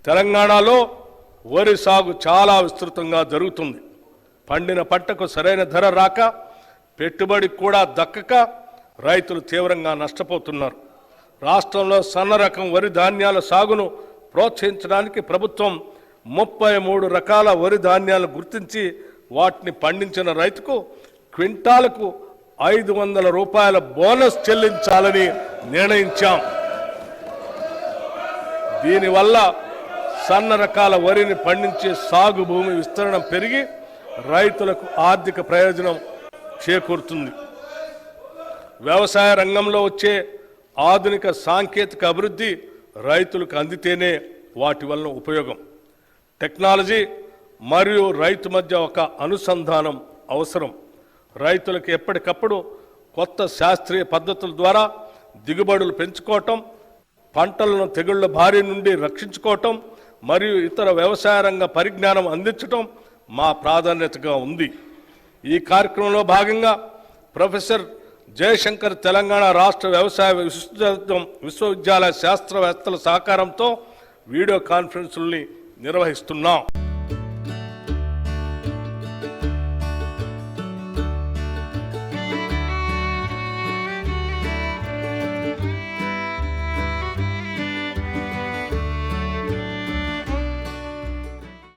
తెలంగాణలో వరి సాగు చాలా విస్తృతంగా జరుగుతుంది. పండిన పంటకు సరైన ధర రాక, పెట్టుబడి కూడా దక్కక రైతులు తీవ్రంగా నష్టపోతున్నారు. రాష్ట్రంలో సన్న రకం వరి ధాన్యాల సాగును ప్రోత్సహించడానికి ప్రభుత్వం 33 రకాల వరి ధాన్యాలను గుర్తించి వాటిని పండించిన రైతుకు క్వింటాలకు 500 రూపాయల బోనస్ చెల్లించాలని నిర్ణయించాం. దీనివల్ల సన్న రకాల వరిని పండించే సాగు భూమి విస్తరణ పెరిగి రైతులకు ఆర్థిక ప్రయోజనం చేకూరుతుంది. వ్యవసాయ రంగంలో వచ్చే ఆధునిక సాంకేతిక అభివృద్ధి రైతులకు అందితేనే వాటి వలన ఉపయోగం. టెక్నాలజీ మరియు రైతు మధ్య ఒక అనుసంధానం అవసరం. రైతులకు ఎప్పటికప్పుడు కొత్త శాస్త్రీయ పద్ధతుల ద్వారా దిగుబడులు పెంచుకోవటం, పంటలను తెగుళ్ల బారి నుండి రక్షించుకోవటం మరియు ఇతర వ్యవసాయ రంగ పరిజ్ఞానం అందించటం మా ప్రాధాన్యతగా ఉంది. ఈ కార్యక్రమంలో భాగంగా ప్రొఫెసర్ జయశంకర్ తెలంగాణ రాష్ట్ర వ్యవసాయ విశ్వవిద్యాలయ శాస్త్రవేత్తల సహకారంతో వీడియో కాన్ఫరెన్సుల్ని నిర్వహిస్తున్నాం.